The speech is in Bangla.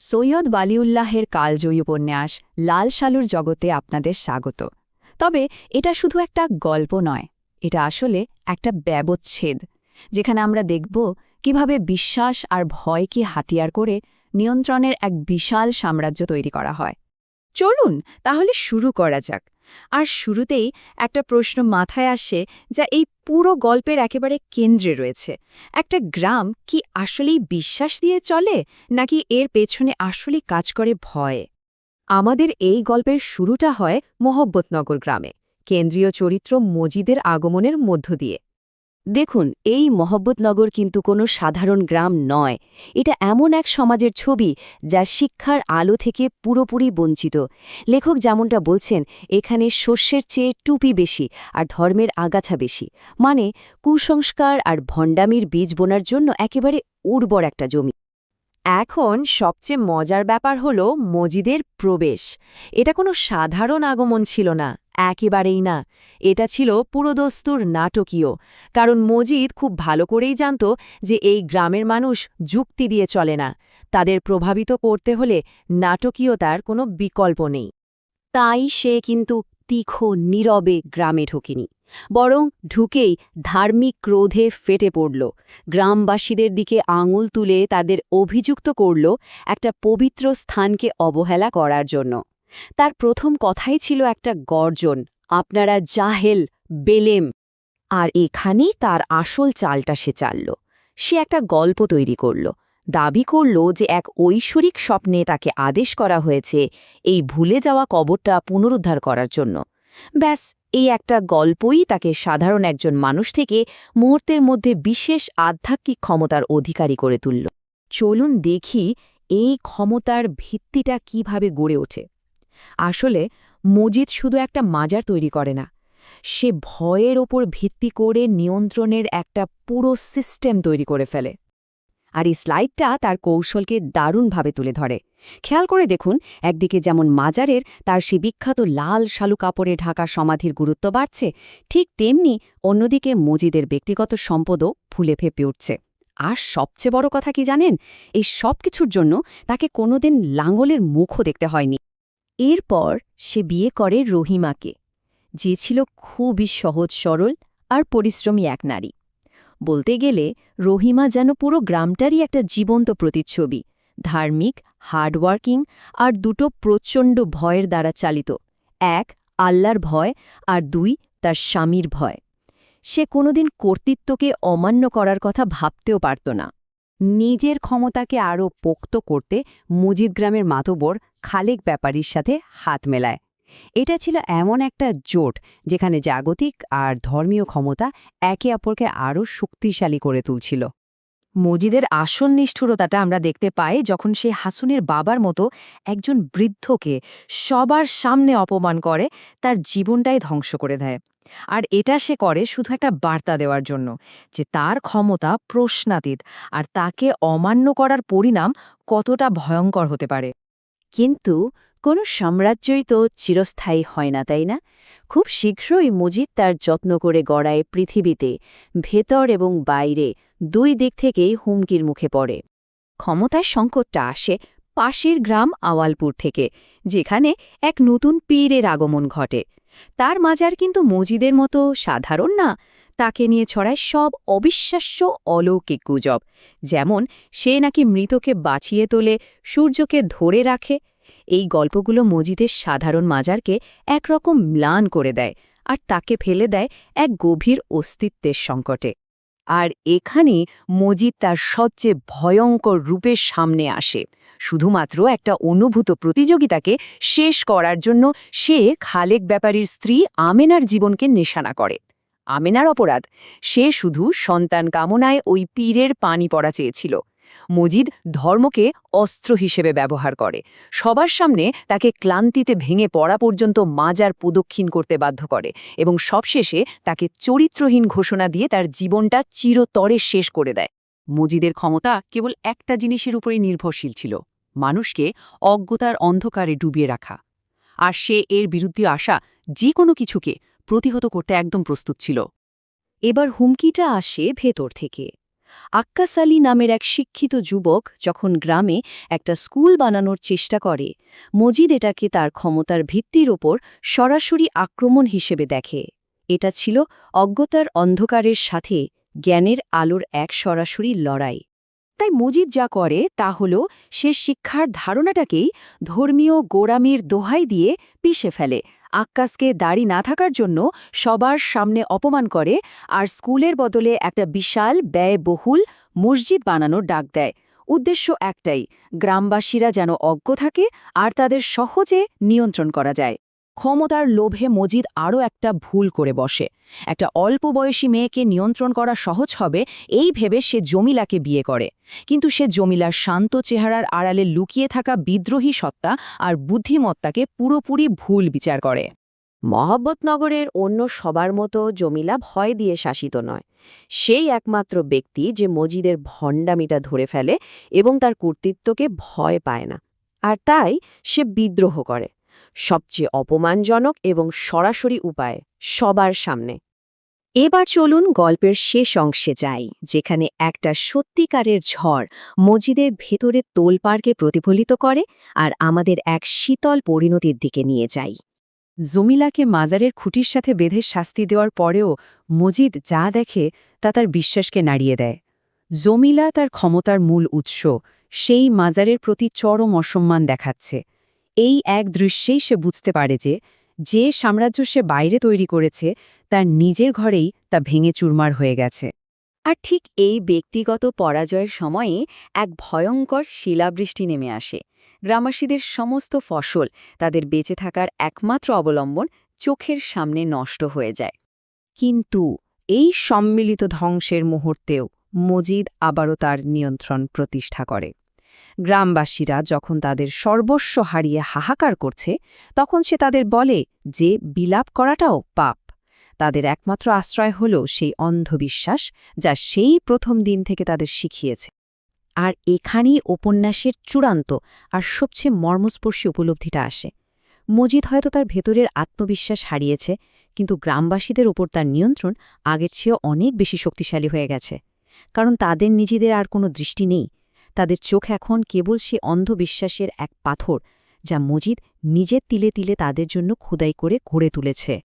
সৈয়দ ওয়ালিউল্লাহের কালজয়ী উপন্যাস লাল সালুর জগতে আপনাদের স্বাগত। তবে এটা শুধু একটা গল্প নয়, এটা আসলে একটা ব্যবচ্ছেদ, যেখানে আমরা দেখব কিভাবে বিশ্বাস আর ভয়কে হাতিয়ার করে নিয়ন্ত্রণের এক বিশাল সাম্রাজ্য তৈরি করা হয়। চলুন তাহলে শুরু করা যাক। আর শুরুতেই একটা প্রশ্ন মাথায় আসে, যা এই পুরো গল্পের একেবারে কেন্দ্রে রয়েছে। একটা গ্রাম কি আসলেই বিশ্বাস দিয়ে চলে, নাকি এর পেছনে আসলেই কাজ করে ভয়? আমাদের এই গল্পের শুরুটা হয় মোহব্বতনগর গ্রামে, কেন্দ্রীয় চরিত্র মজিদের আগমনের মধ্য দিয়ে। দেখুন, এই মহব্বতনগর কিন্তু কোনো সাধারণ গ্রাম নয়। এটা এমন এক সমাজের ছবি যা শিক্ষার আলো থেকে পুরোপুরি বঞ্চিত। লেখক যেমনটা বলছেন, এখানে শস্যের চেয়ে টুপি বেশি আর ধর্মের আগাছা বেশি। মানে কুসংস্কার আর ভণ্ডামির বীজ বোনার জন্য একেবারে উর্বর একটা জমি। এখন সবচেয়ে মজার ব্যাপার হল মজিদের প্রবেশ। এটা কোনো সাধারণ আগমন ছিল না, একেবারেই না। এটা ছিল পুরোদস্তুর নাটকীয়, কারণ মজিদ খুব ভালো করেই জানত যে এই গ্রামের মানুষ যুক্তি দিয়ে চলে না। তাদের প্রভাবিত করতে হলে নাটকীয়তার কোনো বিকল্প নেই। তাই সে কিন্তু তীক্ষ্ণ নীরবে গ্রামে ঢোকেনি, বরং ঢুকেই ধার্মিক ক্রোধে ফেটে পড়ল। গ্রামবাসীদের দিকে আঙুল তুলে তাদের অভিযুক্ত করল একটা পবিত্র স্থানকে অবহেলা করার জন্য। তার প্রথম কথাই ছিল একটা গর্জন, আপনারা জাহেল, বেলেম। আর এখানেই তার আসল চালটা সে চালল। সে একটা গল্প তৈরি করল, দাবি করল যে এক ঐশ্বরিক স্বপ্নে তাকে আদেশ করা হয়েছে এই ভুলে যাওয়া কবরটা পুনরুদ্ধার করার জন্য। ব্যাস, এই একটা গল্পই তাকে সাধারণ একজন মানুষ থেকে মুহূর্তের মধ্যে বিশেষ আধ্যাত্মিক ক্ষমতার অধিকারী করে তুলল। চলুন দেখি এই ক্ষমতার ভিত্তিটা কিভাবে গড়ে ওঠে। আসলে মজিদ শুধু একটা মাজার তৈরি করে না, সে ভয়ের ওপর ভিত্তি করে নিয়ন্ত্রণের একটা পুরো সিস্টেম তৈরি করে ফেলে। আর এই স্লাইডটা তার কৌশলকে দারুণভাবে তুলে ধরে। খেয়াল করে দেখুন, একদিকে যেমন মাজারের তার সে বিখ্যাত লাল শালু কাপড়ে ঢাকা সমাধির গুরুত্ব বাড়ছে, ঠিক তেমনি অন্যদিকে মজিদের ব্যক্তিগত সম্পদও ফুলে ফেঁপে উঠছে। আর সবচেয়ে বড় কথা কি জানেন, এই সব কিছুর জন্য তাকে কোনোদিন লাঙ্গলের মুখও দেখতে হয়নি। এরপর সে বিয়ে করে রহিমাকে, যে ছিল খুবই সহজ সরল আর পরিশ্রমী এক নারী। বলতে গেলে রহিমা যেন পুরো গ্রামটারই একটা জীবন্ত প্রতিচ্ছবি, ধার্মিক, হার্ডওয়ার্কিং আর দুটো প্রচণ্ড ভয়ের দ্বারা চালিত। এক, আল্লাহর ভয়, আর দুই, তার স্বামীর ভয়। সে কোনোদিন কর্তৃত্বকে অমান্য করার কথা ভাবতেও পারত না। নিজের ক্ষমতাকে আরও পোক্ত করতে মজিদ গ্রামের মাতবর খালেক ব্যাপারীর সাথে হাত মেলায়। এটা ছিল এমন একটা জোট যেখানে জাগতিক আর ধর্মীয় ক্ষমতা একে অপরকে আরও শক্তিশালী করে তুলছিল। মজিদের আসল নিষ্ঠুরতাটা আমরা দেখতে পাই যখন সে হাসুনের বাবার মতো একজন বৃদ্ধকে সবার সামনে অপমান করে, তার জীবনটাই ধ্বংস করে দেয়। আর এটা সে করে শুধু একটা বার্তা দেওয়ার জন্য যে তার ক্ষমতা প্রশ্নাতীত আর তাকে অমান্য করার পরিণাম কতটা ভয়ঙ্কর হতে পারে। কিন্তু কোনো সাম্রাজ্যই তো চিরস্থায়ী হয় না, তাই না? খুব শীঘ্রই মজিদ তার যত্ন করে গড়ায় পৃথিবীতে ভেতর এবং বাইরে দুই দিক থেকেই হুমকির মুখে পড়ে। ক্ষমতার সংকটটা আসে পাশের গ্রাম আওয়ালপুর থেকে, যেখানে এক নতুন পীরের আগমন ঘটে। তার মাজার কিন্তু মজিদের মতো সাধারণ না, তাকে নিয়ে ছড়ায় সব অবিশ্বাস্য অলৌকিক গুজব, যেমন সে নাকি মৃতকে বাঁচিয়ে তোলে, সূর্যকে ধরে রাখে। এই গল্পগুলো মজিদের সাধারণ মাজারকে একরকম ম্লান করে দেয় আর তাকে ফেলে দেয় এক গভীর অস্তিত্বের সংকটে। আর এখানেই মজিদ তার সবচেয়ে ভয়ঙ্কর রূপের সামনে আসে। শুধুমাত্র একটা অনুভূত প্রতিযোগিতাকে শেষ করার জন্য সে খালেক ব্যাপারীর স্ত্রী আমেনার জীবনকে নিশানা করে। আমেনার অপরাধ, সে শুধু সন্তান কামনায় ওই পীরের পানি পড়া চেয়েছিল। মজিদ ধর্মকে অস্ত্র হিসেবে ব্যবহার করে, সবার সামনে তাকে ক্লান্তিতে ভেঙে পড়া পর্যন্ত মাজার প্রদক্ষিণ করতে বাধ্য করে এবং সবশেষে তাকে চরিত্রহীন ঘোষণা দিয়ে তার জীবনটা চিরতরে শেষ করে দেয়। মজিদের ক্ষমতা কেবল একটা জিনিসের উপরেই নির্ভরশীল ছিল, মানুষকে অজ্ঞতার অন্ধকারে ডুবিয়ে রাখা। আর সে এর বিরুদ্ধে আসা যে কোনো কিছুকে প্রতিহত করতে একদম প্রস্তুত ছিল। এবার হুমকিটা আসে ভেতর থেকে। আক্কাস আলী নামের এক শিক্ষিত যুবক যখন গ্রামে একটা স্কুল বানানোর চেষ্টা করে, মজিদ এটাকে তার ক্ষমতার ভিত্তির ওপর সরাসরি আক্রমণ হিসেবে দেখে। এটা ছিল অজ্ঞতার অন্ধকারের সাথে জ্ঞানের আলোর এক সরাসরি লড়াই। তাই মজিদ যা করে তা হল সে শিক্ষার ধারণাটাকেই ধর্মীয় গোঁড়ামির দোহাই দিয়ে পিষে ফেলে, আক্কাসকে দাড়ি না থাকার জন্য সবার সামনে অপমান করে, আর স্কুলের বদলে একটা বিশাল ব্যয়বহুল মসজিদ বানানোর ডাক দেয়। উদ্দেশ্য একটাই, গ্রামবাসীরা যেন অজ্ঞ থাকে আর তাদের সহজে নিয়ন্ত্রণ করা যায়। ক্ষমতার লোভে মজিদ আরও একটা ভুল করে বসে। একটা অল্প বয়সী মেয়েকে নিয়ন্ত্রণ করা সহজ হবে এই ভেবে সে জমিলাকে বিয়ে করে। কিন্তু সে জমিলার শান্ত চেহারার আড়ালে লুকিয়ে থাকা বিদ্রোহী সত্তা আর বুদ্ধিমত্তাকে পুরোপুরি ভুল বিচার করে। মহব্বতনগরের অন্য সবার মতো জমিলা ভয় দিয়ে শাসিত নয়। সেই একমাত্র ব্যক্তি যে মজিদের ভণ্ডামিটা ধরে ফেলে এবং তার কর্তৃত্বকে ভয় পায় না। আর তাই সে বিদ্রোহ করে, সবচেয়ে অপমানজনক এবং সরাসরি উপায়ে, সবার সামনে। এবার চলুন গল্পের শেষ অংশে যাই, যেখানে একটা সত্যিকারের ঝড় মজিদের ভেতরে তোলপাড়কে প্রতিফলিত করে আর আমাদের এক শীতল পরিণতির দিকে নিয়ে যায়। জমিলাকে মাজারের খুঁটির সাথে বেঁধে শাস্তি দেওয়ার পরেও মজিদ যা দেখে তা তার বিশ্বাসকে নাড়িয়ে দেয়। জমিলা তার ক্ষমতার মূল উৎস, সেই মাজারের প্রতি চরম অসম্মান দেখাচ্ছে। এই এক দৃশ্যেই সে বুঝতে পারে যে সাম্রাজ্য সে বাইরে তৈরি করেছে তার নিজের ঘরেই তা ভেঙে চুরমার হয়ে গেছে। আর ঠিক এই ব্যক্তিগত পরাজয়ের সময়ে এক ভয়ঙ্কর শিলাবৃষ্টি নেমে আসে। গ্রামবাসীদের সমস্ত ফসল, তাদের বেঁচে থাকার একমাত্র অবলম্বন, চোখের সামনে নষ্ট হয়ে যায়। কিন্তু এই সম্মিলিত ধ্বংসের মুহূর্তেও মজিদ আবারও তার নিয়ন্ত্রণ প্রতিষ্ঠা করে। গ্রামবাসীরা যখন তাদের সর্বস্ব হারিয়ে হাহাকার করছে, তখন সে তাদের বলে যে বিলাপ করাটাও পাপ। তাদের একমাত্র আশ্রয় হল সেই অন্ধবিশ্বাস যা সেই প্রথম দিন থেকে তাদের শিখিয়েছে। আর এখানেই উপন্যাসের চূড়ান্ত আর সবচেয়ে মর্মস্পর্শী উপলব্ধিটা আসে। মজিদ হয়তো তার ভেতরের আত্মবিশ্বাস হারিয়েছে, কিন্তু গ্রামবাসীদের ওপর তার নিয়ন্ত্রণ আগের চেয়েও অনেক বেশি শক্তিশালী হয়ে গেছে। কারণ তাদের নিজেদের আর কোনো দৃষ্টি নেই, তাদের চোখ এখন কেবল সে অন্ধবিশ্বাসের এক পাথর যা মজিদ নিজের তিলে তিলে তাদের জন্য খোদাই করে গড়ে তুলেছে।